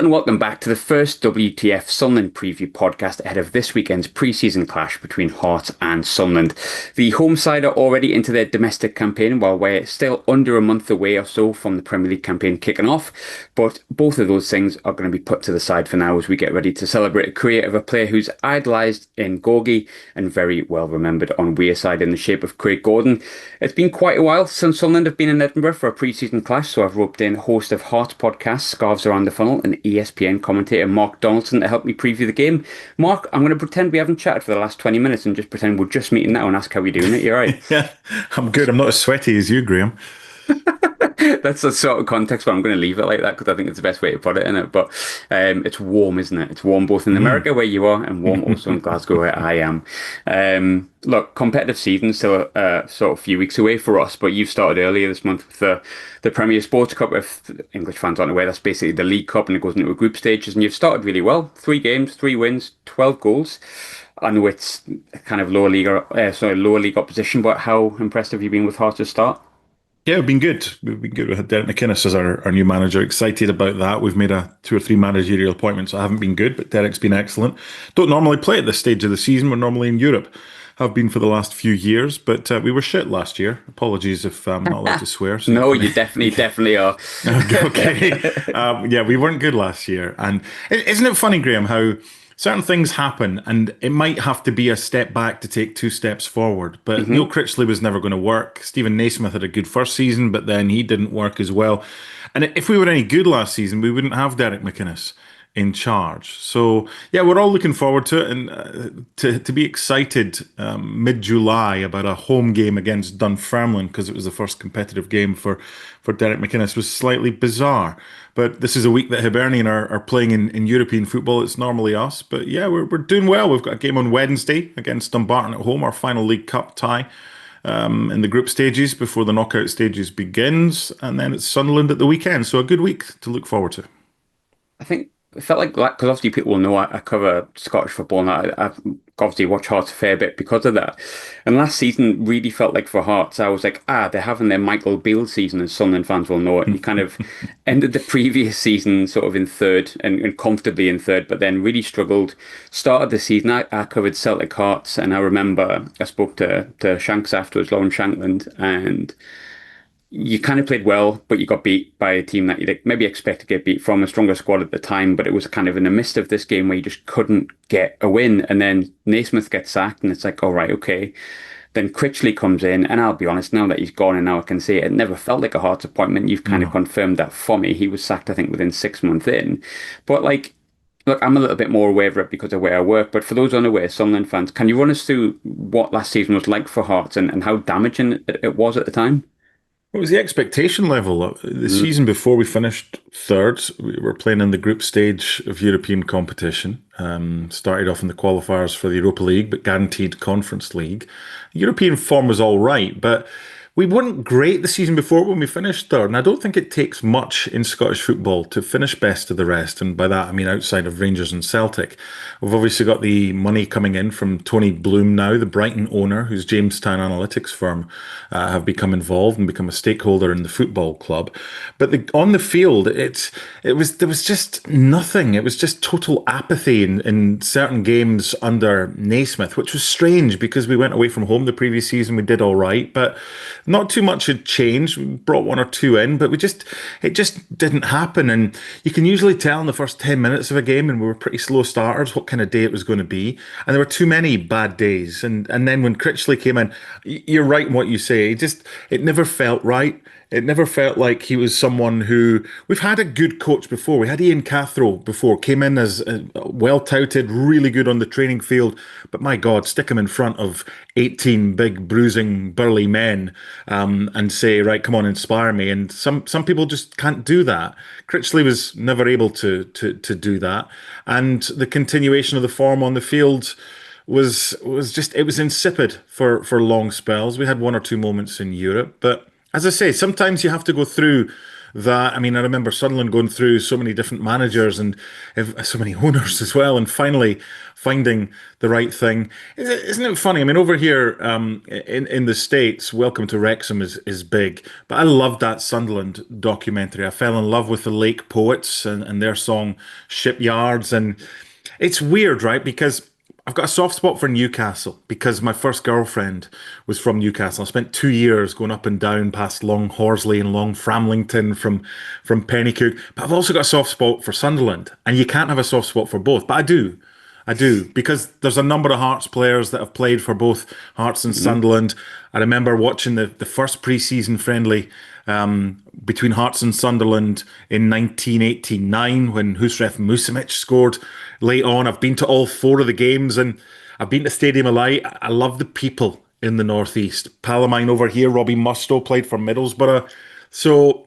and welcome back to the first WTF Sunderland preview podcast ahead of this weekend's pre-season clash between Hearts and Sunderland. The home side are already into their domestic campaign, while we're still under a month away or so from the Premier League campaign kicking off. But both of those things are going to be put to the side for now as we get ready to celebrate a career of a player who's idolised in Gorgie and very well remembered on Wearside in the shape of Craig Gordon. It's been quite a while since Sunderland have been in Edinburgh for a pre-season clash, so I've roped in host of Hearts podcast, Scarves Around The Funnel, and EPSN commentator Mark Donaldson to help me preview the game. Mark, I'm going to pretend we haven't chatted for the last 20 minutes and just pretend we're just meeting now and ask how we're doing it. You're right. Yeah, I'm good. I'm not as sweaty as you, Graham. That's the sort of context where I'm going to leave it like that because I think it's the best way to put it in it. But it's warm, isn't it? It's warm both in America where you are and warm also in Glasgow where I am. Look, competitive season's still sort of a few weeks away for us, but you've started earlier this month with the Premier Sports Cup. If English fans aren't aware, that's basically the League Cup and it goes into a group stages. And you've started really well. 3 games, 3 wins, 12 goals. I know it's kind of lower league opposition, but how impressed have you been with Hearts to start? Yeah, we've been good. We've been good. We had Derek McInnes as our new manager. Excited about that. We've made 2 or 3 managerial appointments. I haven't been good, but Derek's been excellent. Don't normally play at this stage of the season. We're normally in Europe. Have been for the last few years, but we were shit last year. Apologies if I'm not allowed to swear. So no, you definitely are. Okay. Yeah, we weren't good last year. And isn't it funny, Graham, how certain things happen and it might have to be a step back to take 2 steps forward. But Neil Critchley was never going to work. Stephen Naismith had a good first season, but then he didn't work as well. And if we were any good last season, we wouldn't have Derek McInnes in charge. So yeah, we're all looking forward to it and to be excited mid-July about a home game against Dunfermline because it was the first competitive game for Derek McInnes was slightly bizarre. But this is a week that Hibernian are playing in European football. It's normally us. But yeah, we're doing well. We've got a game on Wednesday against Dumbarton at home, our final League Cup tie in the group stages before the knockout stages begins. And then it's Sunderland at the weekend. So a good week to look forward to. I think it felt like that because obviously people will know I cover Scottish football and I've obviously watched Hearts a fair bit because of that. And last season really felt like for Hearts, I was like, they're having their Michael Beale season, as Sunderland fans will know it. And you kind of ended the previous season sort of in third and comfortably in third, but then really struggled. Started the season, I covered Celtic Hearts, and I remember I spoke to Shanks afterwards, Lauren Shankland, and you kind of played well, but you got beat by a team that you'd maybe expect to get beat from, a stronger squad at the time. But it was kind of in the midst of this game where you just couldn't get a win. And then Naismith gets sacked, and it's like, all right, okay. Then Critchley comes in, and I'll be honest, now that he's gone and now I can say it never felt like a Hearts appointment. You've kind of confirmed that for me. He was sacked, I think, within 6 months in. But like, look, I'm a little bit more aware of it because of where I work. But for those unaware, Sunderland fans, can you run us through what last season was like for Hearts and how damaging it was at the time? What was the expectation level? The season before we finished third, we were playing in the group stage of European competition. Started off in the qualifiers for the Europa League, but guaranteed Conference League. European form was all right, but we weren't great the season before when we finished third. And I don't think it takes much in Scottish football to finish best of the rest. And by that, I mean outside of Rangers and Celtic. We've obviously got the money coming in from Tony Bloom now, the Brighton owner, whose Jamestown analytics firm have become involved and become a stakeholder in the football club. But on the field, there was just nothing. It was just total apathy in certain games under Naismith, which was strange because we went away from home the previous season. We did all right, but not too much had changed. We brought 1 or 2 in, but it just didn't happen. And you can usually tell in the first 10 minutes of a game, and we were pretty slow starters, what kind of day it was going to be. And there were too many bad days. And then when Critchley came in, you're right in what you say. It never felt right. It never felt like he was someone who... We've had a good coach before. We had Ian Cathro before, came in as well-touted, really good on the training field. But my God, stick him in front of 18 big, bruising, burly men and say, right, come on, inspire me. And some people just can't do that. Critchley was never able to do that. And the continuation of the form on the field was just... It was insipid for long spells. We had 1 or 2 moments in Europe, but... As I say, sometimes you have to go through that, I mean, I remember Sunderland going through so many different managers and so many owners as well, and finally finding the right thing. Isn't it funny? I mean, over here in the States, Welcome to Wrexham is big, but I loved that Sunderland documentary. I fell in love with the Lake Poets and their song Shipyards. And it's weird, right? Because I've got a soft spot for Newcastle because my first girlfriend was from Newcastle. I spent 2 years going up and down past Long Horsley and Long Framlington from Pennycook. But I've also got a soft spot for Sunderland, and you can't have a soft spot for both. But I do. I do, because there's a number of Hearts players that have played for both Hearts and Sunderland. I remember watching the first pre-season friendly between Hearts and Sunderland in 1989 when Husrev Musimic scored late on. I've been to all four of the games, and I've been to Stadium of Light. I love the people in the Northeast. Pal of mine over here, Robbie Mustoe, played for Middlesbrough. So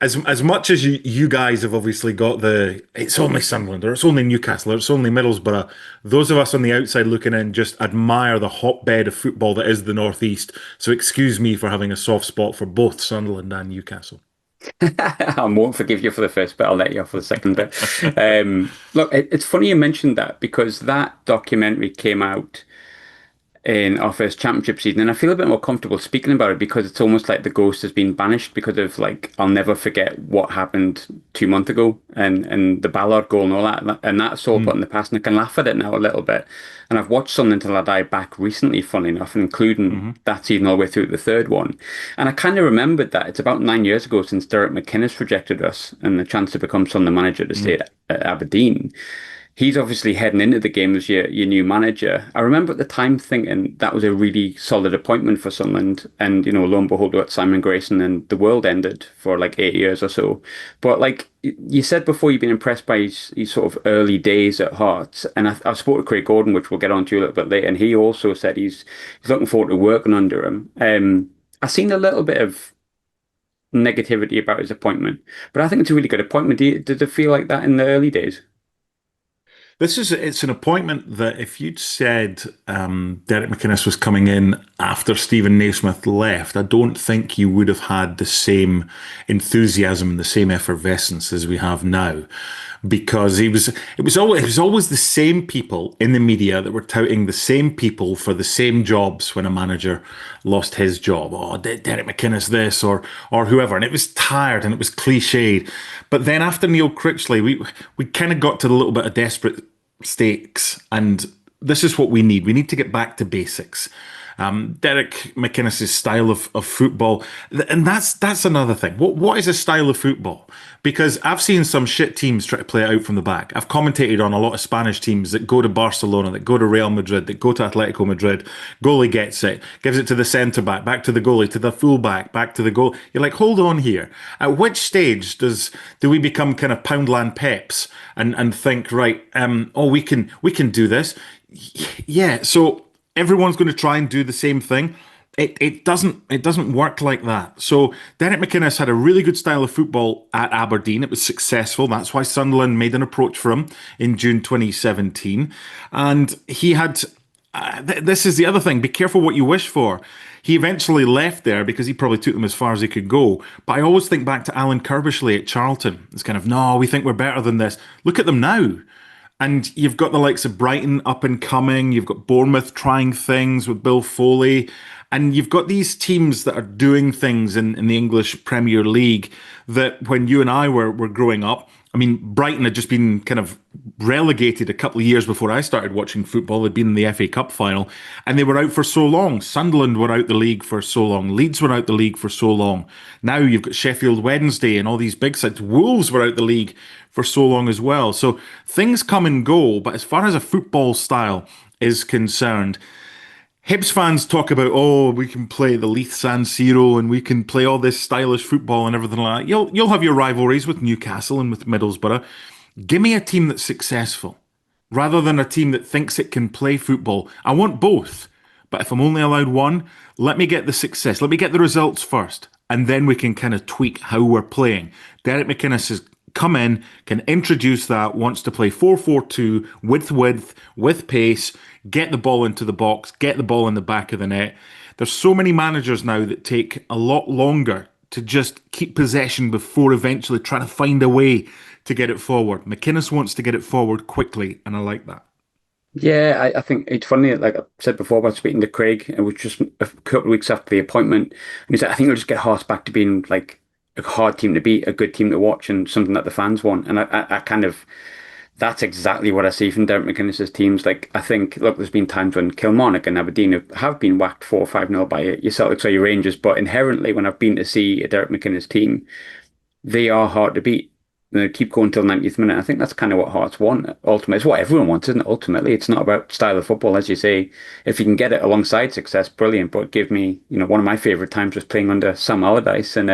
as much as you guys have obviously got it's only Sunderland, or it's only Newcastle, or it's only Middlesbrough, those of us on the outside looking in just admire the hotbed of football that is the Northeast. So excuse me for having a soft spot for both Sunderland and Newcastle. I won't forgive you for the first bit. I'll let you off for the second bit. Look, it's funny you mentioned that because that documentary came out in our first championship season, and I feel a bit more comfortable speaking about it because it's almost like the ghost has been banished because of like I'll never forget what happened 2 months ago and the Ballard goal and all that, and that's all put in the past, and I can laugh at it now a little bit. And I've watched Something Till I Die back recently, funnily enough, including that season all the way through the third one, and I kind of remembered that it's about 9 years ago since Derek McInnes rejected us and the chance to become Sunderland manager to stay at Aberdeen. He's obviously heading into the game as your new manager. I remember at the time thinking that was a really solid appointment for Sunderland. And, lo and behold, we got Simon Grayson and the world ended for like 8 years or so. But like you said before, you've been impressed by his sort of early days at Hearts. And I spoke to Craig Gordon, which we'll get on to a little bit later. And he also said he's looking forward to working under him. I've seen a little bit of negativity about his appointment, but I think it's a really good appointment. Did it feel like that in the early days? It's an appointment that if you'd said Derek McInnes was coming in after Stephen Naismith left, I don't think you would have had the same enthusiasm and the same effervescence as we have now. Because it was always the same people in the media that were touting the same people for the same jobs when a manager lost his job. Oh, Derek McInnes this or whoever, and it was tired and it was cliched. But then after Neil Critchley, we kind of got to a little bit of desperate stakes, and this is what we need. We need to get back to basics. Derek McInnes' style of football, and that's another thing. What is a style of football? Because I've seen some shit teams try to play it out from the back. I've commentated on a lot of Spanish teams that go to Barcelona, that go to Real Madrid, that go to Atletico Madrid. Goalie gets it, gives it to the centre back to the goalie, to the full back to the goal. You're like, hold on here. At which stage do we become kind of Poundland Peps and think, right, we can do this? Yeah, so everyone's going to try and do the same thing. It doesn't work like that. So Derek McInnes had a really good style of football at Aberdeen. It was successful. That's why Sunderland made an approach for him in June 2017. And he had this is the other thing. Be careful what you wish for. He eventually left there because he probably took them as far as he could go. But I always think back to Alan Kirbishley at Charlton. It's kind of, no, we think we're better than this. Look at them now. And you've got the likes of Brighton up and coming. You've got Bournemouth trying things with Bill Foley. And you've got these teams that are doing things in the English Premier League that when you and I were growing up, I mean, Brighton had just been kind of relegated a couple of years before I started watching football. They'd been in the FA Cup final, and they were out for so long. Sunderland were out the league for so long. Leeds were out the league for so long. Now you've got Sheffield Wednesday and all these big sides. Wolves were out the league for so long as well. So things come and go, but as far as a football style is concerned, Hibs fans talk about, we can play the Leith San Siro and we can play all this stylish football and everything like that. You'll have your rivalries with Newcastle and with Middlesbrough. Give me a team that's successful rather than a team that thinks it can play football. I want both. But if I'm only allowed one, let me get the success. Let me get the results first. And then we can kind of tweak how we're playing. Derek McInnes has come in, can introduce that, wants to play 4-4-2 with width, with pace, get the ball into the box, get the ball in the back of the net. There's so many managers now that take a lot longer to just keep possession before eventually trying to find a way to get it forward. McInnes wants to get it forward quickly, and I like that. Yeah, I think it's funny. Like I said before about speaking to Craig, it was just a couple of weeks after the appointment, and he said, "I think we'll just get Hearts back to being like a hard team to beat, a good team to watch, and something that the fans want." And I kind of that's exactly what I see from Derek McInnes' teams. Like I think, look, there's been times when Kilmarnock and Aberdeen have been whacked 4 or 5-0 by your Celtics or your Rangers, but inherently, when I've been to see a Derek McInnes team, they are hard to beat. They keep going till 90th minute. I think that's kind of what Hearts want. Ultimately, it's what everyone wants, isn't it? Ultimately, it's not about style of football, as you say. If you can get it alongside success, brilliant. But give me, one of my favourite times was playing under Sam Allardyce, and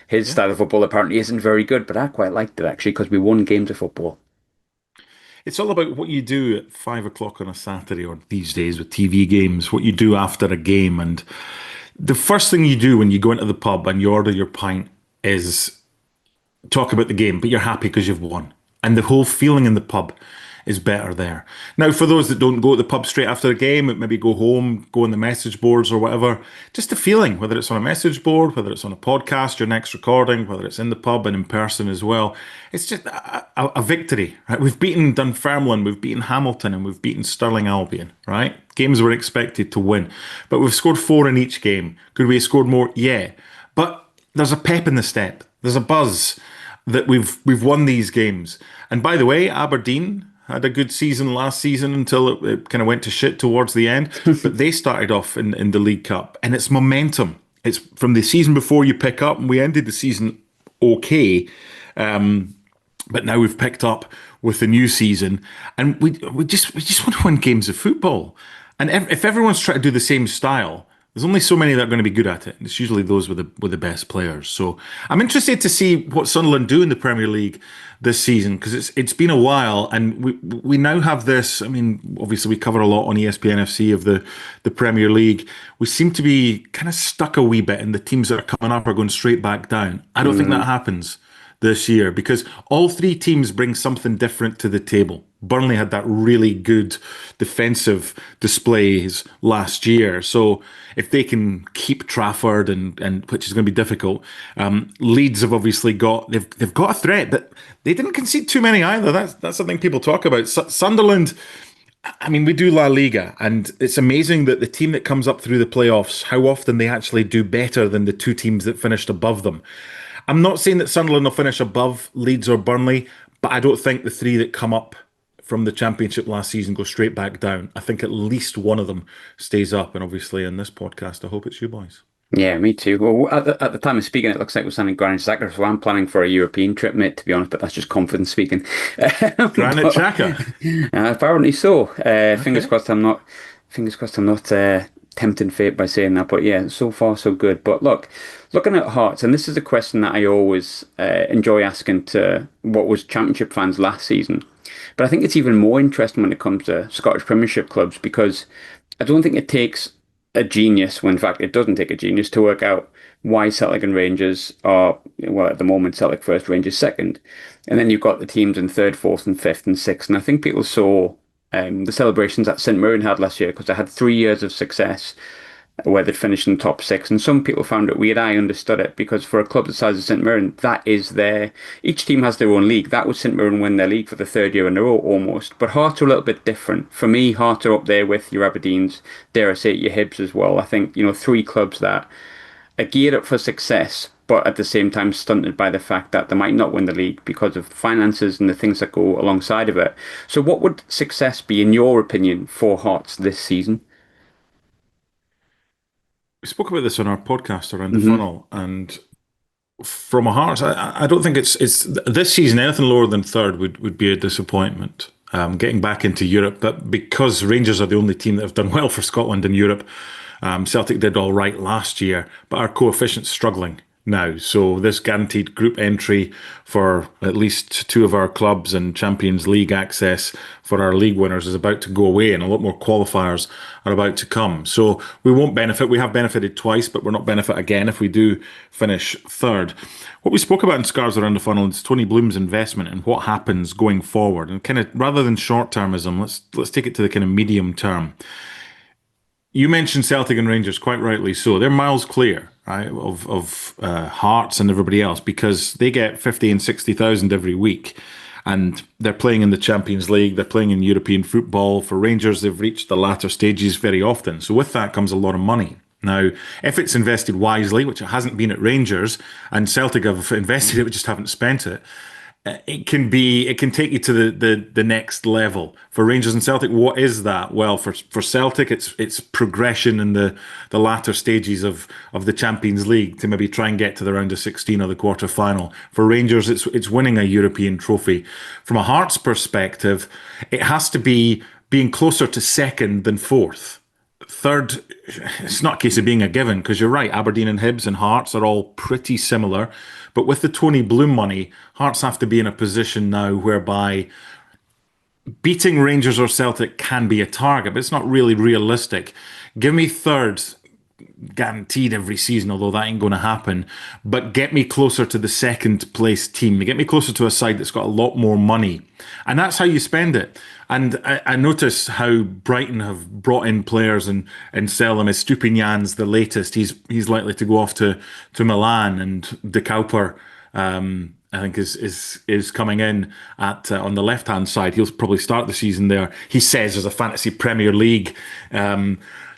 his Yeah. style of football apparently isn't very good. But I quite liked it actually because we won games of football. It's all about what you do at 5 o'clock on a Saturday, or these days with TV games, what you do after a game. And the first thing you do when you go into the pub and you order your pint is talk about the game, but you're happy because you've won. And the whole feeling in the pub is better there. Now, for those that don't go to the pub straight after a game, maybe go home, go on the message boards or whatever, just the feeling, whether it's on a message board, whether it's on a podcast, your next recording, whether it's in the pub and in person as well, it's just a victory, right? We've beaten Dunfermline, we've beaten Hamilton, and we've beaten Stirling Albion, right? Games we're expected to win, but we've scored 4 in each game. Could we have scored more? Yeah. But there's a pep in the step. There's a buzz that we've won these games. And by the way, Aberdeen had a good season last season until it kind of went to shit towards the end. But they started off in the League Cup, and it's momentum. It's from the season before you pick up, and we ended the season okay. But now we've picked up with the new season, and we just want to win games of football. And if everyone's trying to do the same style, there's only so many that are going to be good at it. It's usually those with the best players. So I'm interested to see what Sunderland do in the Premier League this season, because it's been a while, and we now have this. I mean, obviously we cover a lot on ESPN FC of the Premier League. We seem to be kind of stuck a wee bit, and the teams that are coming up are going straight back down. I don't think that happens this year, because all 3 teams bring something different to the table. Burnley had that really good defensive displays last year. So if they can keep Trafford, and which is going to be difficult, Leeds have obviously they've got a threat, but they didn't concede too many either. That's something people talk about. Sunderland, I mean, we do La Liga, and it's amazing that the team that comes up through the playoffs, how often they actually do better than the 2 teams that finished above them. I'm not saying that Sunderland will finish above Leeds or Burnley, but I don't think the 3 that come up from the Championship last season go straight back down. I think at least one of them stays up, and obviously in this podcast, I hope it's you boys. Yeah, me too. Well, at the time of speaking, it looks like we're signing Granit Xhaka, so I'm planning for a European trip, mate, to be honest, but that's just confidence speaking. Granit But, Xhaka. apparently so. Fingers Okay. crossed I'm not tempting fate by saying that, but yeah, so far so good. But look, looking at Hearts, and this is a question that I always enjoy asking to what was Championship fans last season. But I think it's even more interesting when it comes to Scottish Premiership clubs, because I don't think it takes a genius, well, in fact, it doesn't take a genius to work out why Celtic and Rangers are, well, at the moment, Celtic first, Rangers second. And then you've got the teams in third, fourth, and fifth, and sixth. And I think people saw the celebrations that St Mirren had last year because they had 3 years of success where they'd finished in the top 6. And some people found it weird. I understood it because for a club the size of St Mirren, that is each team has their own league. That was St Mirren win their league for the 3rd year in a row almost. But Hearts are a little bit different. For me, Hearts are up there with your Aberdeens, dare I say it, your Hibs as well. I think, 3 clubs that are geared up for success, but at the same time stunted by the fact that they might not win the league because of finances and the things that go alongside of it. So what would success be, in your opinion, for Hearts this season? We spoke about this on our podcast around the Hmm. funnel, and from a Hearts, I don't think it's this season. Anything lower than third would be a disappointment. Getting back into Europe, but because Rangers are the only team that have done well for Scotland in Europe, Celtic did all right last year, but our coefficient's struggling now. So this guaranteed group entry for at least 2 of our clubs and Champions League access for our league winners is about to go away, and a lot more qualifiers are about to come. So we won't benefit. We have benefited twice, but we're not benefit again if we do finish third. What we spoke about in Scarves Around the Funnel is Tony Bloom's investment and what happens going forward. And kind of rather than short termism, let's take it to the kind of medium term. you mentioned Celtic and Rangers, quite rightly so. They're miles clear, right, of Hearts and everybody else because they get 50 and 60,000 every week. And they're playing in the Champions League, they're playing in European football. For Rangers, they've reached the latter stages very often. So with that comes a lot of money. Now, if it's invested wisely, which it hasn't been at Rangers, and Celtic have invested it, but just haven't spent it, it can take you to the next level. For Rangers and Celtic, what is that? Well, for Celtic, it's progression in the latter stages of the Champions League to maybe try and get to the round of 16 or the quarter final. For Rangers, it's winning a European trophy. From a Hearts perspective, it has to be being closer to second than fourth. Third, it's not a case of being a given because you're right. Aberdeen and Hibs and Hearts are all pretty similar. But with the Tony Bloom money, Hearts have to be in a position now whereby beating Rangers or Celtic can be a target, but it's not really realistic. Give me third guaranteed every season, although that ain't going to happen. But get me closer to the second place team. Get me closer to a side that's got a lot more money. And that's how you spend it. And I notice how Brighton have brought in players and sell them. As Stupinjan's the latest. He's likely to go off to Milan, and De Cowper, I think is coming in at on the left hand side. He'll probably start the season there. He says there's a fantasy Premier League.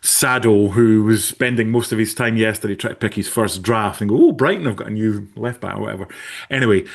Sado, who was spending most of his time yesterday trying to pick his first draft and go, oh, Brighton have got a new left back or whatever. Anyway,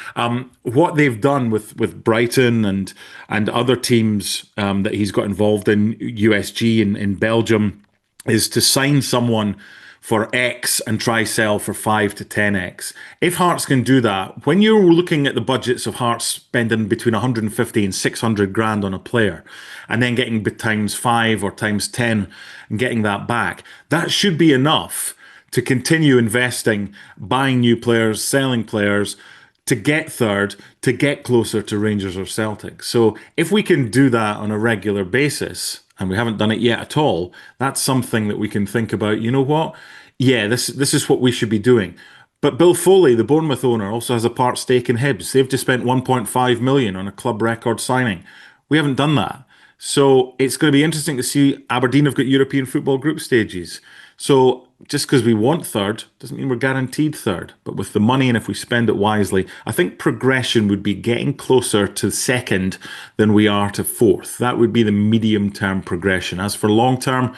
what they've done with Brighton and other teams that he's got involved in, USG in Belgium, is to sign someone for X and try sell for 5 to 10X. If Hearts can do that, when you're looking at the budgets of Hearts spending between 150 and 600 grand on a player, and then getting times 5 or times 10 and getting that back, that should be enough to continue investing, buying new players, selling players, to get third, to get closer to Rangers or Celtic. So if we can do that on a regular basis, and we haven't done it yet at all, that's something that we can think about. You know what? Yeah, this is what we should be doing. But Bill Foley, the Bournemouth owner, also has a part stake in Hibs. They've just spent 1.5 million on a club record signing. We haven't done that. So it's going to be interesting to see. Aberdeen have got European football group stages. So just because we want third doesn't mean we're guaranteed third. But with the money, and if we spend it wisely, I think progression would be getting closer to second than we are to fourth. That would be the medium-term progression. As for long-term,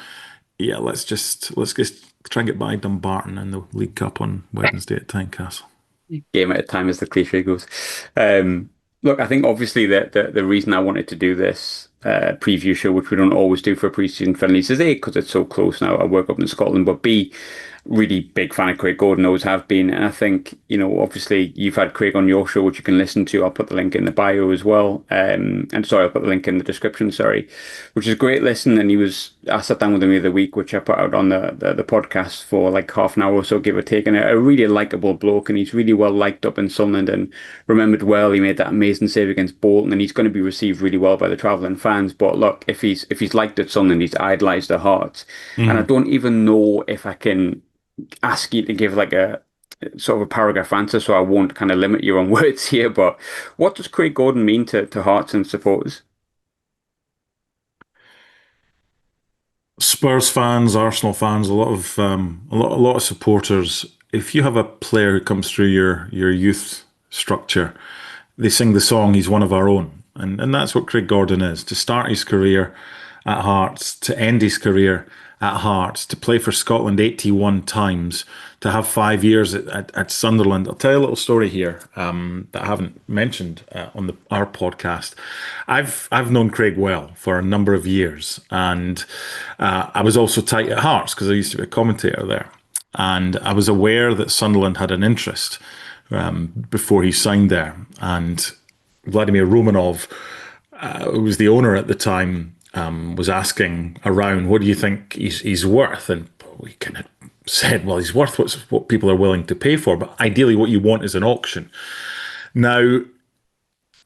yeah, let's just try and get by Dumbarton in the League Cup on Wednesday at Tynecastle. Game at a time, as the cliche goes. Look, I think obviously the reason I wanted to do this preview show, which we don't always do for pre-season friendlies, is A, because it's so close now. I work up in Scotland, but B, really big fan of Craig Gordon, always have been. And I think, obviously you've had Craig on your show, which you can listen to. I'll put the link in the bio as well. And sorry, I'll put the link in the description, sorry, which is a great listen. And I sat down with him the other week, which I put out on the podcast for like half an hour or so, give or take. And a really likable bloke. And he's really well liked up in Sunderland and remembered well. He made that amazing save against Bolton, and he's going to be received really well by the travelling fans. But look, if he's liked at Sunderland, he's idolised at Hearts. And I don't even know if I can ask you to give like a sort of a paragraph answer, so I won't kind of limit you on words here, but what does Craig Gordon mean to Hearts and supporters? Spurs fans, Arsenal fans, a lot of supporters. If you have a player who comes through your youth structure, they sing the song "He's one of our own," and that's what Craig Gordon is. To start his career at Hearts, to end his career at Hearts, to play for Scotland 81 times, to have 5 years at Sunderland. I'll tell you a little story here that I haven't mentioned on our podcast. I've known Craig well for a number of years, and I was also tight at Hearts because I used to be a commentator there. And I was aware that Sunderland had an interest before he signed there. And Vladimir Romanov, who was the owner at the time, was asking around, what do you think he's worth? And we kind of said, well, he's worth what people are willing to pay for, but ideally what you want is an auction. Now,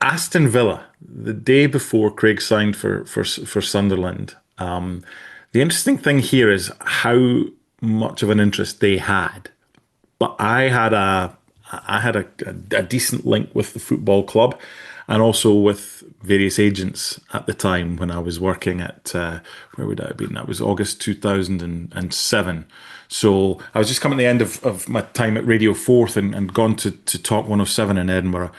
Aston Villa, the day before Craig signed for Sunderland, the interesting thing here is how much of an interest they had. But I had a decent link with the football club, and also with various agents at the time when I was working at, where would I have been? That was August 2007. So I was just coming to the end of my time at Radio 4th and gone to Talk 107 in Edinburgh.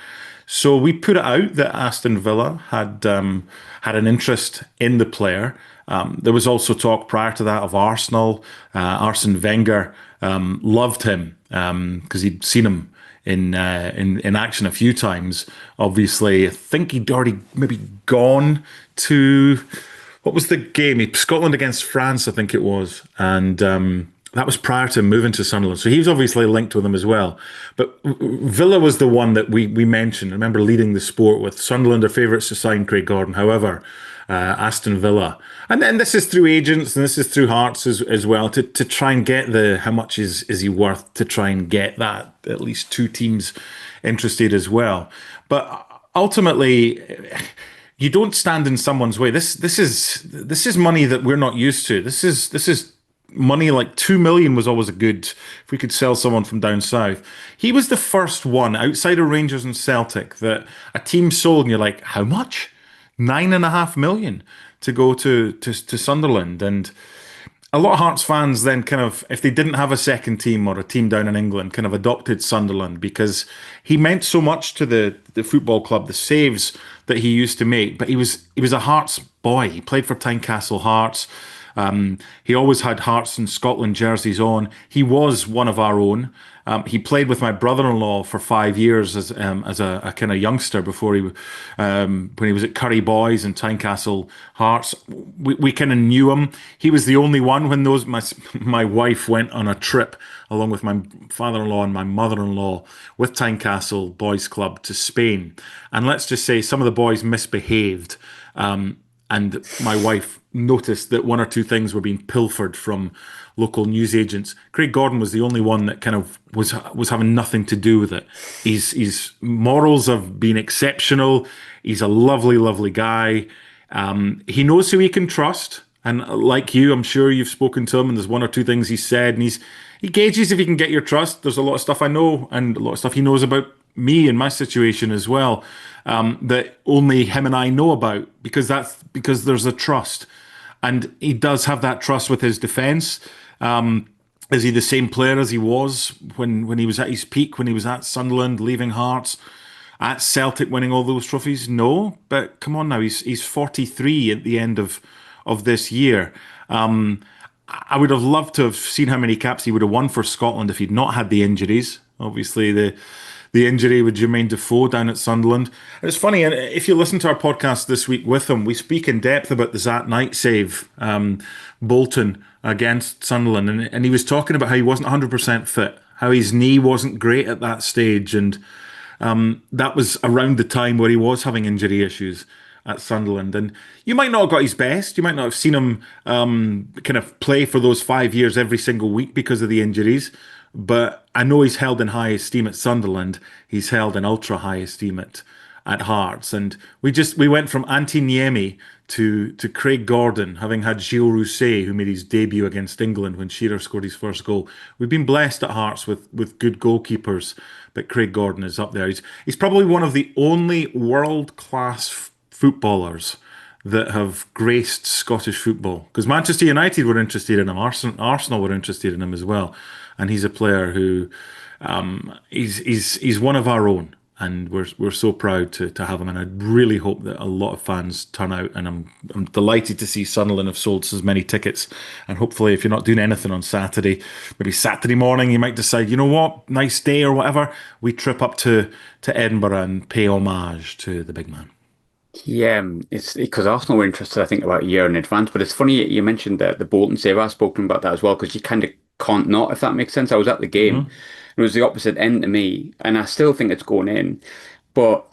So we put it out that Aston Villa had an interest in the player. There was also talk prior to that of Arsenal. Arsene Wenger loved him because he'd seen him in action a few times. Obviously, I think he'd already maybe gone to, what was the game? Scotland against France, I think it was, and that was prior to moving to Sunderland. So he was obviously linked with them as well. But Villa was the one that we mentioned. I remember leading the sport with Sunderland, their favourites to sign Craig Gordon. However, Aston Villa. And then this is through agents and this is through Hearts as well to try and get how much is he worth, to try and get that at least two teams interested as well. But ultimately, you don't stand in someone's way. This is money that we're not used to. This is money like 2 million was always a good, if we could sell someone from down south. He was the first one outside of Rangers and Celtic that a team sold and you're like, how much? 9.5 million to go to Sunderland. And a lot of Hearts fans then kind of, if they didn't have a second team or a team down in England, kind of adopted Sunderland because he meant so much to the football club, the saves that he used to make. But he was a Hearts boy. He played for Tynecastle Hearts. He always had Hearts and Scotland jerseys on. He was one of our own. He played with my brother-in-law for 5 years as a kind of youngster before when he was at Curry Boys and Tynecastle Hearts. We kind of knew him. He was the only one when my wife went on a trip along with my father-in-law and my mother-in-law with Tynecastle Boys Club to Spain. And let's just say some of the boys misbehaved. And my wife noticed that one or two things were being pilfered from local newsagents. Craig Gordon was the only one that kind of was having nothing to do with it. His morals have been exceptional. He's a lovely, lovely guy. He knows who he can trust. And like you, I'm sure you've spoken to him and there's one or two things he said and he gauges if he can get your trust. There's a lot of stuff I know and a lot of stuff he knows about me and my situation as well, that only him and I know about because there's a trust. And he does have that trust with his defence. Is he the same player as he was when he was at his peak, when he was at Sunderland, leaving Hearts, at Celtic, winning all those trophies? No, but come on now, he's 43 at the end of this year. I would have loved to have seen how many caps he would have won for Scotland if he'd not had the injuries. Obviously, the injury with Jermaine Defoe down at Sunderland. And it's funny, and if you listen to our podcast this week with him, we speak in depth about the Zat Knight save, Bolton against Sunderland. And he was talking about how he wasn't 100% fit, how his knee wasn't great at that stage. And that was around the time where he was having injury issues at Sunderland. And you might not have got his best. You might not have seen him kind of play for those 5 years every single week because of the injuries. But I know he's held in high esteem at Sunderland. He's held in ultra high esteem at Hearts. And we went from Antti Niemi to Craig Gordon, having had Gilles Rousset, who made his debut against England when Shearer scored his first goal. We've been blessed at Hearts with good goalkeepers, but Craig Gordon is up there. He's probably one of the only world-class footballers that have graced Scottish football. Because Manchester United were interested in him, Arsenal were interested in him as well. And he's a player who he's one of our own, and we're so proud to have him. And I really hope that a lot of fans turn out. And I'm delighted to see Sunderland have sold so many tickets. And hopefully, if you're not doing anything on Saturday, maybe Saturday morning, you might decide, you know what, nice day or whatever, we trip up to Edinburgh and pay homage to the big man. Yeah, it's because Arsenal were interested, I think, about a year in advance. But it's funny you mentioned the Bolton save. I've spoken about that as well because you kind of can't not, if that makes sense. I was at the game. It was the opposite end to me, and I still think it's going in. But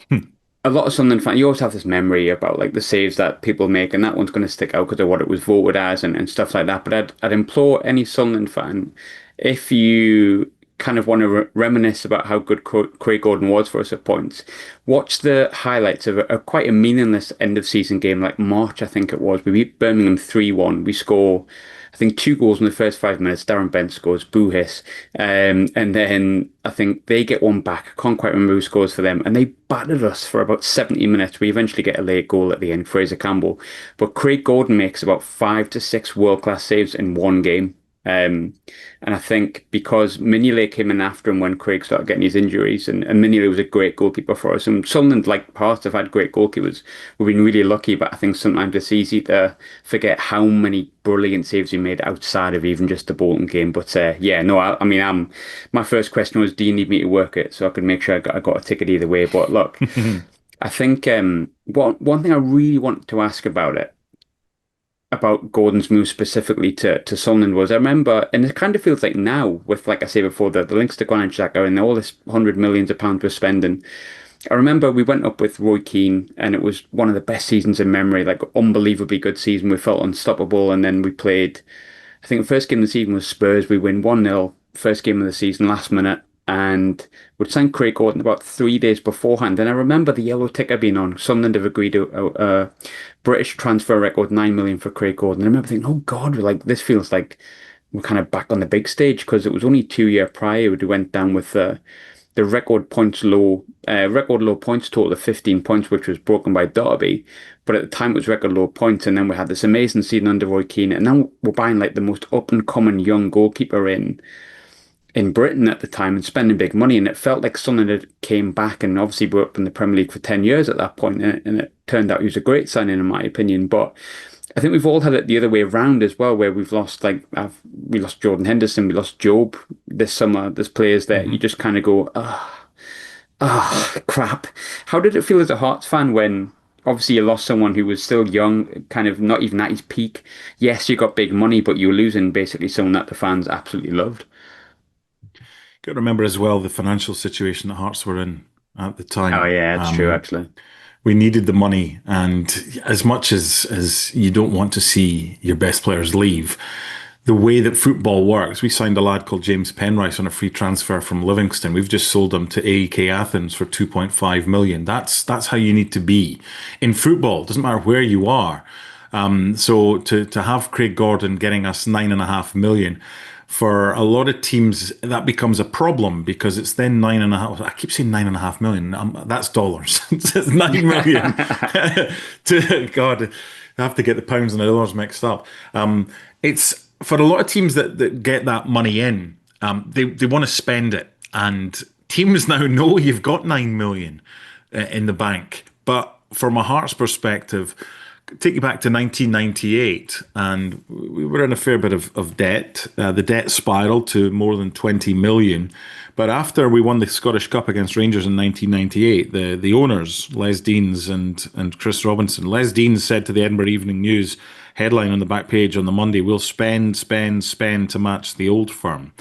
a lot of Sunderland fans, you always have this memory about like the saves that people make, and that one's going to stick out because of what it was voted as and stuff like that. But I'd implore any Sunderland fan, if you kind of want to reminisce about how good Craig Gordon was for us at points, watch the highlights of quite a meaningless end of season game like March, I think it was. We beat Birmingham 3-1. We score I think 2 goals in the first 5 minutes. Darren Bent scores, boo hiss. And then I think they get one back. I can't quite remember who scores for them. And they battered us for about 70 minutes. We eventually get a late goal at the end, Fraser Campbell. But Craig Gordon makes about 5 to 6 world-class saves in one game. Um, and I think because Mignolet came in after him when Craig started getting his injuries, and Mignolet was a great goalkeeper for us. And Sunderland, like Hearts, have had great goalkeepers. We've been really lucky, but I think sometimes it's easy to forget how many brilliant saves we made outside of even just the Bolton game. But yeah, no, I mean, my first question was, do you need me to work it so I could make sure I got a ticket either way? But look, I think one thing I really want to ask about Gordon's move specifically to Sunderland was I remember, and it kind of feels like now with, like I say before, the links to Granit Xhaka and all this hundred millions of pounds we're spending. I remember we went up with Roy Keane and it was one of the best seasons in memory, like unbelievably good season. We felt unstoppable, and then we played, I think the first game of the season was Spurs. We win 1-0, first game of the season, last minute, and we'd signed Craig Gordon about 3 days beforehand. And I remember the yellow ticker being on. Sunderland have agreed to a British transfer record, 9 million for Craig Gordon. And I remember thinking, oh God, like this feels like we're kind of back on the big stage, because it was only 2 years prior we went down with the record low points total of 15 points, which was broken by Derby. But at the time, it was record low points. And then we had this amazing season under Roy Keane. And now we're buying like the most up and coming young goalkeeper in Britain at the time and spending big money. And it felt like Sunderland had came back, and obviously we were up in the Premier League for 10 years at that point. And it turned out he was a great signing, in my opinion. But I think we've all had it the other way around as well, where we've lost, like, we lost Jordan Henderson, we lost Job this summer. There's players that you just kind of go, crap. How did it feel as a Hearts fan when obviously you lost someone who was still young, kind of not even at his peak? Yes, you got big money, but you were losing basically someone that the fans absolutely loved. Got to remember as well the financial situation that Hearts were in at the Oh time. yeah, it's true actually. We needed the money, and as much as you don't want to see your best players leave, the way that football works, we signed a lad called James Penrice on a free transfer from Livingston. We've just sold him to AEK Athens for 2.5 million. That's how you need to be in football. It doesn't matter where you are. So to have Craig Gordon getting us 9.5 million, for a lot of teams, that becomes a problem, because it's then 9.5. I keep saying 9.5 million. That's dollars. It's 9 million. God, I have to get the pounds and the dollars mixed up. It's for a lot of teams that get that money in, they want to spend it. And teams now know you've got 9 million in the bank. But from a Hearts perspective, take you back to 1998, and we were in a fair bit of debt. The debt spiraled to more than 20 million. But after we won the Scottish Cup against Rangers in 1998, the owners, Les Deans and Chris Robinson, Les Deans said to the Edinburgh Evening News, headline on the back page on the Monday, "We'll spend, spend, spend to match the old firm."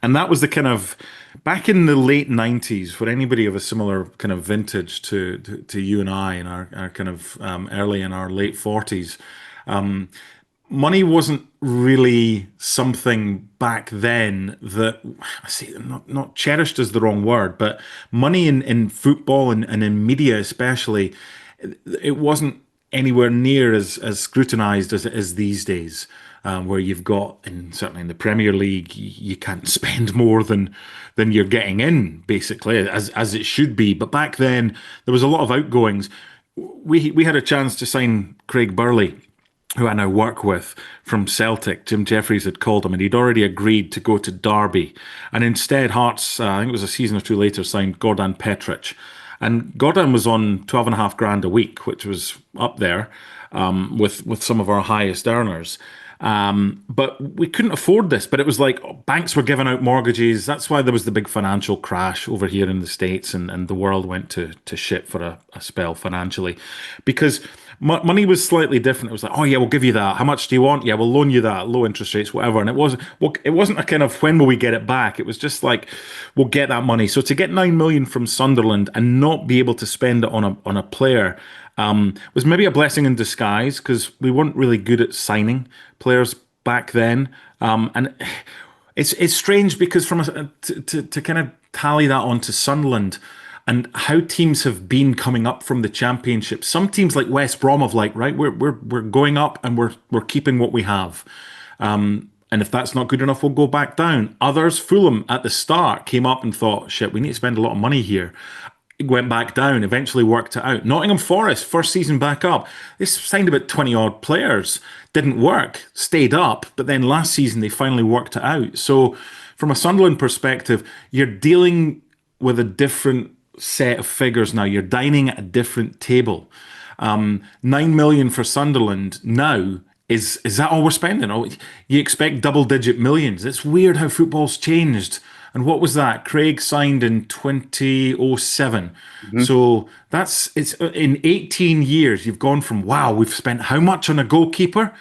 And that was the kind of, back in the late 90s, for anybody of a similar kind of vintage to you and I, in our kind of early in our late 40s, money wasn't really something back then that, I say, not cherished is the wrong word, but money in football and in media especially, it wasn't anywhere near as scrutinized as it is these days. Where you've got, and certainly in the Premier League, you can't spend more than you're getting in, basically, as it should be. But back then, there was a lot of outgoings. We had a chance to sign Craig Burley, who I now work with, from Celtic. Jim Jeffries had called him, and he'd already agreed to go to Derby. And instead, Hearts, I think it was a season or two later, signed Gordan Petric. And Gordan was on 12.5 grand a week, which was up there with some of our highest earners. But we couldn't afford this. But it was like banks were giving out mortgages. That's why there was the big financial crash over here in the States, and the world went to shit for a spell financially, because money was slightly different. It was like, oh yeah, we'll give you that. How much do you want? Yeah, we'll loan you that. Low interest rates, whatever. And it wasn't a kind of when will we get it back. It was just like, we'll get that money. So to get 9 million from Sunderland and not be able to spend it on a player was maybe a blessing in disguise, because we weren't really good at signing players back then. And it's strange, because to kind of tally that onto Sunderland and how teams have been coming up from the Championship. Some teams like West Brom have, like, right, we're going up and we're keeping what we have. And if that's not good enough, we'll go back down. Others, Fulham at the start came up and thought, shit, we need to spend a lot of money here. Went back down, eventually worked it out. Nottingham Forest, first season back up. They signed about 20 odd players. Didn't work, stayed up, but then last season they finally worked it out. So from a Sunderland perspective, you're dealing with a different set of figures now. You're dining at a different table. 9 million for Sunderland now. Is that all we're spending? Oh, you expect double-digit millions. It's weird how football's changed. And what was that? Craig signed in 2007. So it's in 18 years, you've gone from, wow, we've spent how much on a goalkeeper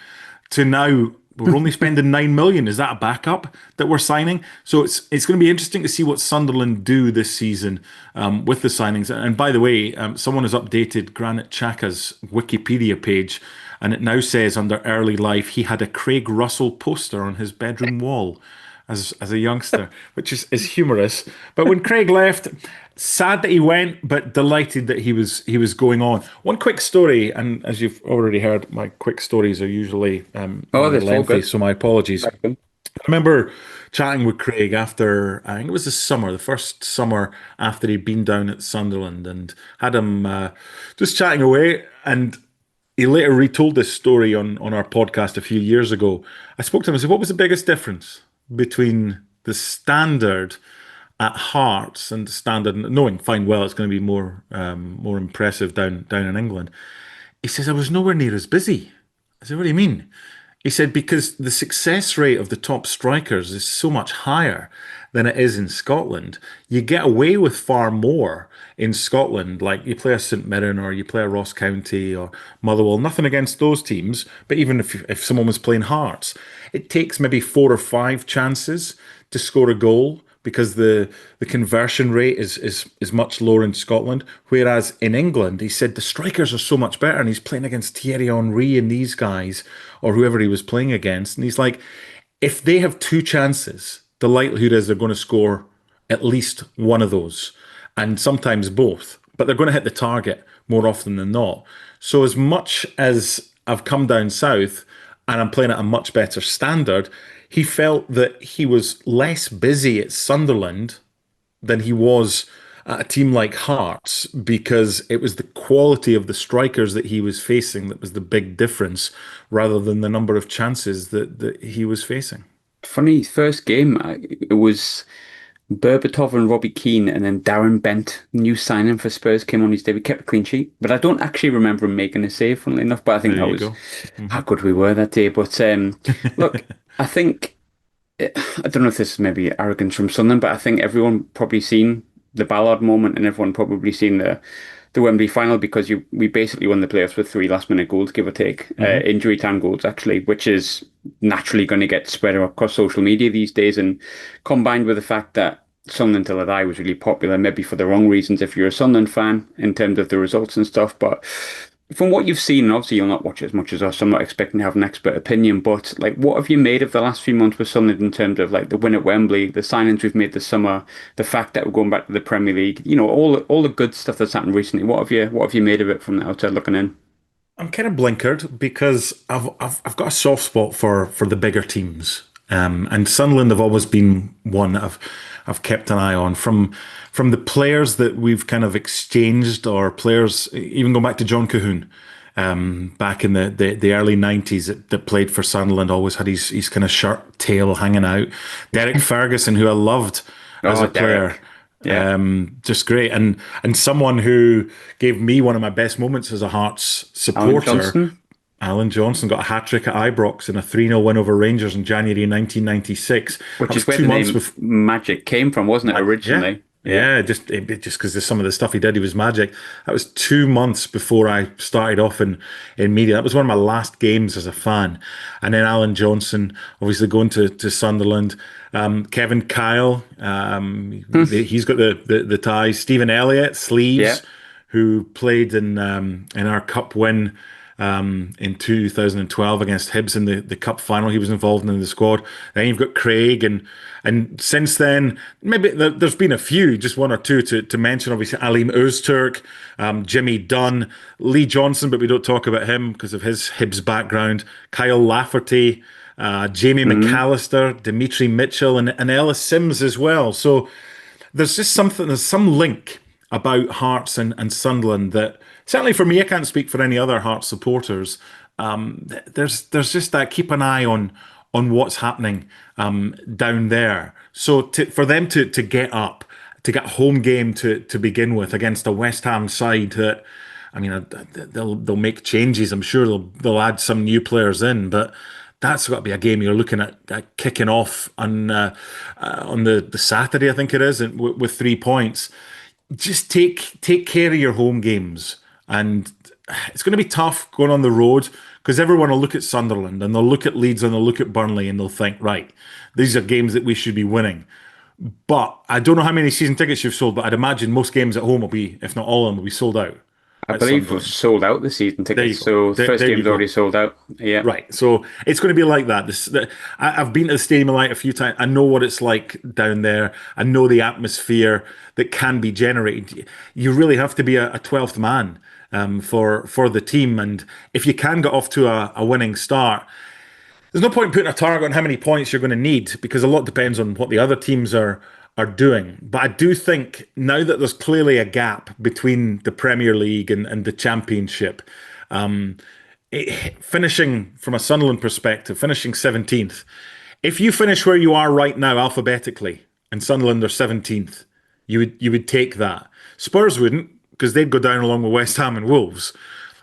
to now we're only spending 9 million. Is that a backup that we're signing? So it's going to be interesting to see what Sunderland do this season with the signings. And by the way, someone has updated Granit Xhaka's Wikipedia page, and it now says under early life he had a Craig Russell poster on his bedroom wall as a youngster, which is humorous. But when Craig left, sad that he went, but delighted that he was going on. One quick story, and as you've already heard, my quick stories are usually That's all lengthy, good. so my apologies. I remember chatting with Craig after, I think it was the first summer after he'd been down at Sunderland, and had him just chatting away. And he later retold this story on our podcast a few years ago. I spoke to him and said, what was the biggest difference between the standard at Hearts and the standard, knowing fine well it's going to be more impressive down in England? He says, I was nowhere near as busy. I said, what do you mean? He said, because the success rate of the top strikers is so much higher than it is in Scotland. You get away with far more in Scotland. Like you play a St Mirren or you play a Ross County or Motherwell. Nothing against those teams, but even if someone was playing Hearts, it takes maybe 4 or 5 chances to score a goal, because the conversion rate is much lower in Scotland. Whereas in England, he said the strikers are so much better, and he's playing against Thierry Henry and these guys, or whoever he was playing against. And he's like, if they have 2 chances, the likelihood is they're going to score at least one of those, and sometimes both, but they're going to hit the target more often than not. So as much as I've come down south and I'm playing at a much better standard, he felt that he was less busy at Sunderland than he was at a team like Hearts, because it was the quality of the strikers that he was facing that was the big difference, rather than the number of chances that he was facing. Funny, first game, it was Berbatov and Robbie Keane, and then Darren Bent, new signing for Spurs, came on his day. We kept a clean sheet, but I don't actually remember him making a save, funnily enough. But I think There that you was go. how good we were that day. But look, I think I don't know if this is maybe arrogance from Sunderland, but I think everyone probably seen the Ballard moment, and everyone probably seen the Wembley final, because we basically won the playoffs with 3 last-minute goals, give or take, injury time goals actually, which is naturally going to get spread across social media these days, and combined with the fact that Sunderland Till I Die was really popular, maybe for the wrong reasons if you're a Sunderland fan in terms of the results and stuff, but from what you've seen, and obviously you'll not watch it as much as us, so I'm not expecting to have an expert opinion, but like, what have you made of the last few months with Sunderland in terms of like the win at Wembley, the signings we've made this summer, the fact that we're going back to the Premier League, all the good stuff that's happened recently? What have you made of it from the outside looking in? I'm kind of blinkered because I've got a soft spot for the bigger teams, and Sunderland have always been one that I've kept an eye on from the players that we've kind of exchanged, or players even going back to John Cahoon, back in the early 90s, that played for Sunderland, always had his kind of shirt tail hanging out. Derek Ferguson, who I loved as Oh, a player. Derek. Yeah. Just great, and someone who gave me one of my best moments as a Hearts Alan supporter. Johnston, Alan Johnson got a hat-trick at Ibrox in a 3-0 win over Rangers in January 1996. which That is was where two the months name before. Magic came from, wasn't it, Yeah, originally? Yeah. yeah, just because of some of the stuff he did, he was magic. That was 2 months before I started off in media. That was one of my last games as a fan. And then Alan Johnson, obviously going to Sunderland. Kevin Kyle, he's got the ties. Stephen Elliott, Yeah. sleeves, who played in our cup win in 2012 against Hibs in the cup final. He was involved in the squad. Then you've got Craig, and since then, maybe there's been a few, just one or two to mention. Obviously, Aleem Öztürk, Jimmy Dunn, Lee Johnson, but we don't talk about him because of his Hibs background. Kyle Lafferty, Jamie Hmm. McAllister, Dimitri Mitchell, and Ellis Sims as well. So there's some link about Hearts and Sunderland that certainly for me, I can't speak for any other Hearts supporters. There's just that keep an eye on what's happening down there. So for them to get up, to get a home game to begin with against a West Ham side that, I mean, they'll make changes. I'm sure they'll add some new players in, but that's got to be a game you're looking at kicking off on the Saturday, I think it is, and with 3 points. Just take care of your home games, and it's going to be tough going on the road because everyone will look at Sunderland and they'll look at Leeds and they'll look at Burnley and they'll think, right, these are games that we should be winning. But I don't know how many season tickets you've sold, but I'd imagine most games at home will be, if not all of them, will be sold out I at believe we've Sunderland. sold out the season There tickets, you go. so the first There you game's already go. sold out. Yeah. Right. So it's going to be like that. I've been to the Stadium of Light a few times. I know what it's like down there. I know the atmosphere that can be generated. You really have to be a 12th man for the team. And if you can get off to a winning start, there's no point putting a target on how many points you're going to need because a lot depends on what the other teams are doing. But I do think now that there's clearly a gap between the Premier League and the Championship, finishing from a Sunderland perspective, finishing 17th, if you finish where you are right now alphabetically and Sunderland are 17th, you would take that. Spurs wouldn't because they'd go down along with West Ham and Wolves.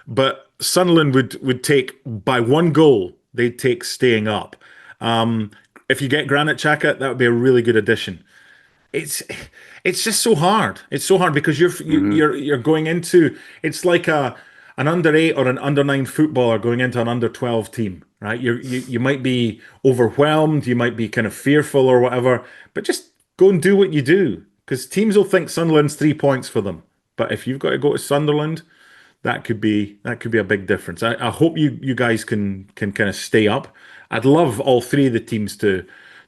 But Sunderland would take by one goal, they'd take staying up. If you get Granit Xhaka, that would be a really good addition. It's it's just so hard. It's so hard because Hmm. you're going into it's like an under 8 or an under 9 footballer going into an under 12 team, right? You might be overwhelmed, you might be kind of fearful or whatever, but just go and do what you do because teams will think Sunderland's 3 points for them. But if you've got to go to Sunderland, that could be a big difference. I hope you guys can kind of stay up. I'd love all three of the teams to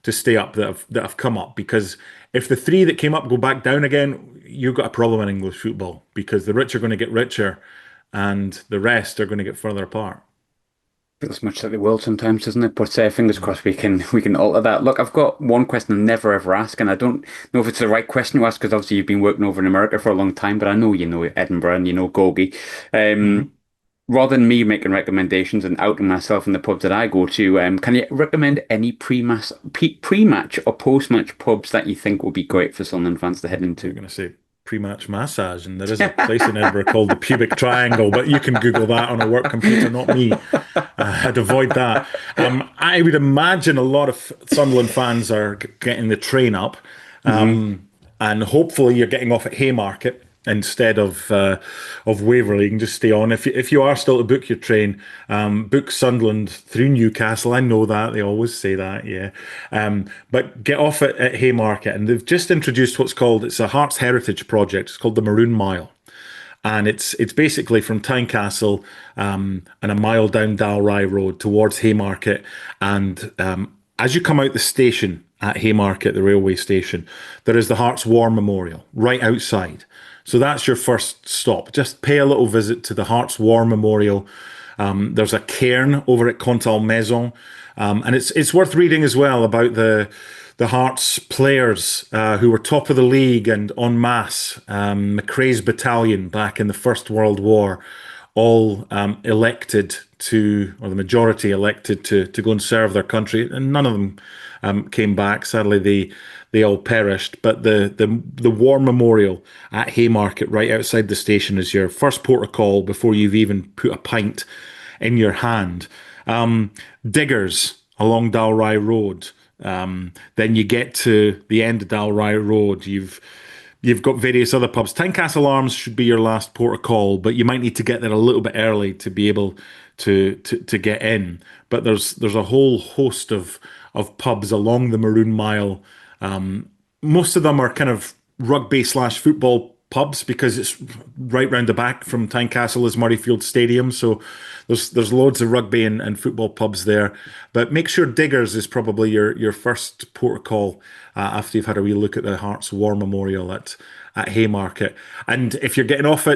stay up that have come up because if the three that came up go back down again, you've got a problem in English football because the rich are going to get richer and the rest are going to get further apart. Feels much like the world sometimes, doesn't it? But fingers crossed we can alter that. Look, I've got one question I never ever ask, and I don't know if it's the right question to ask because obviously you've been working over in America for a long time, but I know you know Edinburgh and you know Gorgie. Mhm. Rather than me making recommendations and outing myself in the pubs that I go to, can you recommend any pre-match or post-match pubs that you think would be great for Sunderland fans to head You're into? going to say pre-match massage, and there is a place in Edinburgh called the Pubic Triangle, but you can Google that on a work computer, not me. I'd avoid that. I would imagine a lot of Sunderland fans are getting the train up, Hmm. and hopefully you're getting off at Haymarket instead of Waverley. You can just stay on. If you are still to book your train, book Sunderland through Newcastle. I know that they always say that, yeah. But get off at Haymarket, and they've just introduced it's a Hearts Heritage project. It's called the Maroon Mile. And it's basically from Tynecastle and a mile down Dalry Road towards Haymarket. And as you come out the station at Haymarket, the railway station, there is the Hearts War Memorial right outside. So that's your first stop. Just pay a little visit to the Hearts War Memorial. There's a cairn over at Contal Maison, and it's worth reading as well about the Hearts players who were top of the league and en masse. McRae's battalion back in the First World War, all elected to, or the majority elected to go and serve their country, and none of them came back. Sadly, they all perished. But the war memorial at Haymarket, right outside the station, is your first port of call before you've even put a pint in your hand. Diggers along Dalry Road. Then you get to the end of Dalry Road. You've got various other pubs. Tynecastle Arms should be your last port of call, but you might need to get there a little bit early to be able to get in. But there's a whole host of pubs along the Maroon Mile. Most of them are kind of rugby slash football pubs because it's right round the back from Tynecastle is Murrayfield Stadium. So there's loads of rugby and football pubs there. But make sure Diggers is probably your first port of call after you've had a wee look at the Hearts War Memorial at Haymarket. And if you're getting off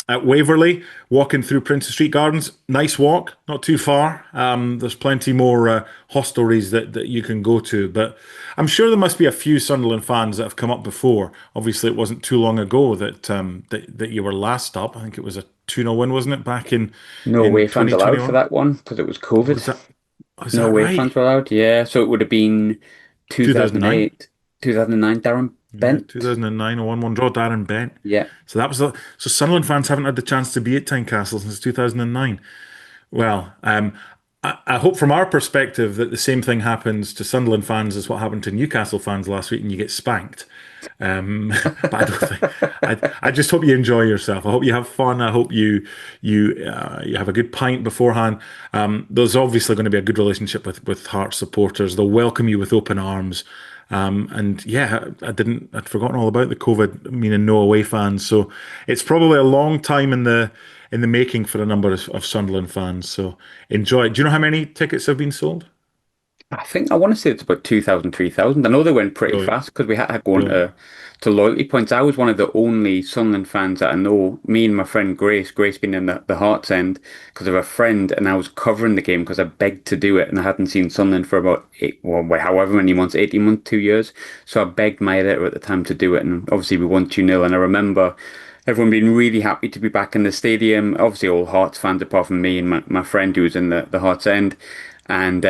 at Waverley, walking through Princes Street Gardens. Nice walk, not too far. There's plenty more hostelries that you can go to, but I'm sure there must be a few Sunderland fans that have come up before. Obviously, it wasn't too long ago that you were last up. I think it was a 2-0 win, wasn't it, back No in away fans allowed for 2021? that one because it was Was COVID. that was No that away right? fans were allowed. Yeah, so it would have been 2009. 2008, 2009. Darren Yeah, Bent. 2009, a 1-1 draw, Darren Bent. Yeah. So that was so Sunderland fans haven't had the chance to be at Tynecastle since 2009. Well, I hope from our perspective that the same thing happens to Sunderland fans as what happened to Newcastle fans last week and you get spanked. But I don't think I just hope you enjoy yourself. I hope you have fun. I hope you have a good pint beforehand. There's obviously going to be a good relationship with Hearts supporters. They'll welcome you with open arms. And yeah, I'd forgotten all about the COVID, meaning no away fans. So it's probably a long time in the making for a number of Sunderland fans. So enjoy it. Do you know how many tickets have been sold? I think I want to say it's about 2,000, 3,000. I know they went pretty Brilliant. fast because we had to go Brilliant. to loyalty points. I was one of the only Sunderland fans that I know. Me and my friend Grace being in the Hearts end because of a friend, and I was covering the game because I begged to do it, and I hadn't seen Sunderland for about however many months, 18 months, 2 years. So I begged my editor at the time to do it, and obviously we won 2-0. And I remember everyone being really happy to be back in the stadium. Obviously, all Hearts fans apart from me and my friend who was in the Hearts end. And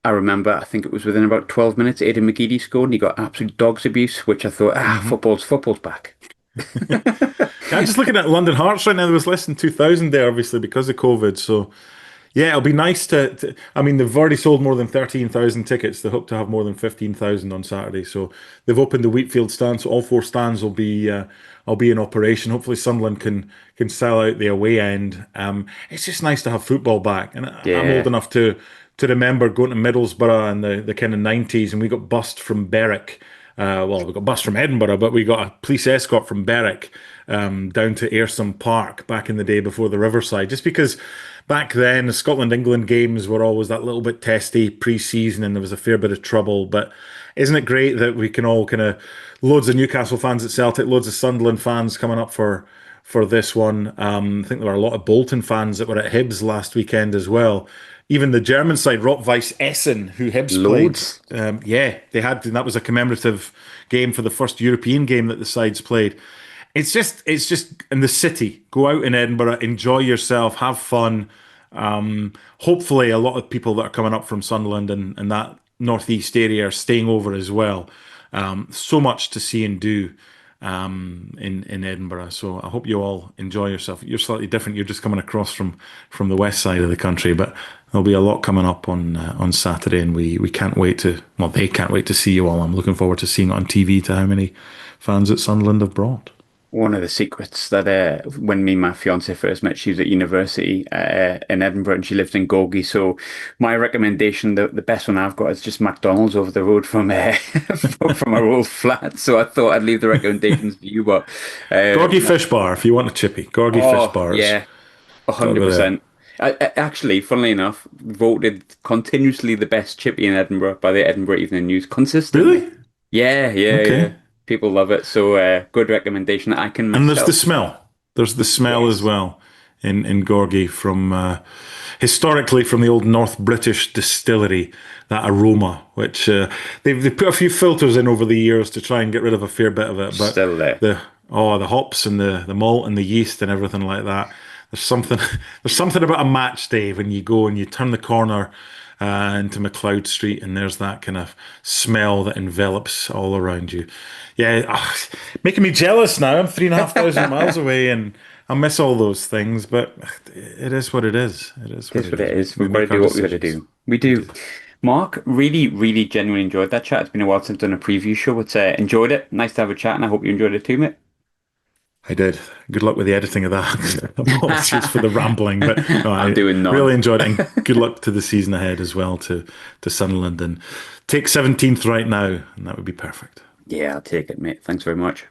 I remember, I think it was within about 12 minutes, Aidan McGeady scored and he got absolute dog's abuse, which I thought, Hmm. football's back. Yeah, I'm just looking at London Hearts right now. There was less than 2,000 there, obviously, because of COVID. So yeah, it'll be nice I mean, they've already sold more than 13,000 tickets. They hope to have more than 15,000 on Saturday. So they've opened the Wheatfield stand. So all four stands will be in operation. Hopefully Sunderland can sell out the away end. It's just nice to have football back. And I'm old Yeah, enough to remember going to Middlesbrough in the kind of 90s and we got bussed from Berwick. Well, we got bussed from Edinburgh, but we got a police escort from Berwick down to Ayresome Park back in the day before the Riverside, just because back then the Scotland-England games were always that little bit testy pre-season and there was a fair bit of trouble. But isn't it great that we can all kind of loads of Newcastle fans at Celtic, loads of Sunderland fans coming up for this one. I think there were a lot of Bolton fans that were at Hibs last weekend as well. Even the German side, Rot-Weiss Essen, who Hibs played, loads. yeah, they had, and that was a commemorative game for the first European game that the sides played. It's just in the city. Go out in Edinburgh, enjoy yourself, have fun. Hopefully, a lot of people that are coming up from Sunderland and that northeast area are staying over as well. So much to see and do in Edinburgh. So I hope you all enjoy yourself. You're slightly different. You're just coming across from the west side of the country, but there'll be a lot coming up on Saturday, and we can't wait to. Well, they can't wait to see you all. I'm looking forward to seeing it on TV. To how many fans that Sunderland have brought. One of the secrets that when me and my fiance first met, she was at university in Edinburgh and she lived in Gorgie. So my recommendation, the best one I've got is just McDonald's over the road from from our old flat. So I thought I'd leave the recommendations to you, but Gorgie Fish Bar, if you want a chippy. Gorgie Fish oh Bars. yeah, Got to go there. 100%. Actually, funnily enough, voted continuously the best chippy in Edinburgh by the Edinburgh Evening News consistently. Really? Yeah, yeah, yeah. Okay. People love it. So good recommendation. I can And there's the myself. smell. There's the smell as Yes. well in Gorgie from historically from the old North British distillery, that aroma, which they've put a few filters in over the years to try and get rid of a fair bit of it. But Still there. the hops and the malt and the yeast and everything like that. There's something there's something about a match day when you go and you turn the corner into McLeod Street, and there's that kind of smell that envelops all around you. Yeah, making me jealous now. I'm 3,500 miles away, and I miss all those things. But it is what it is. It is what It is it what it is. is. We We've got to make our do what we've got to decisions. do. We We do. do. Mark, really, really genuinely enjoyed that chat. It's been a while since I've done a preview show. It's enjoyed it. Nice to have a chat, and I hope you enjoyed it too, mate. I did. Good luck with the editing of that. Apologies for the rambling, but no, I'm I doing really none. enjoyed it. And good luck to the season ahead as well to Sunderland, and take 17th right now, and that would be perfect. Yeah, I'll take it, mate. Thanks very much.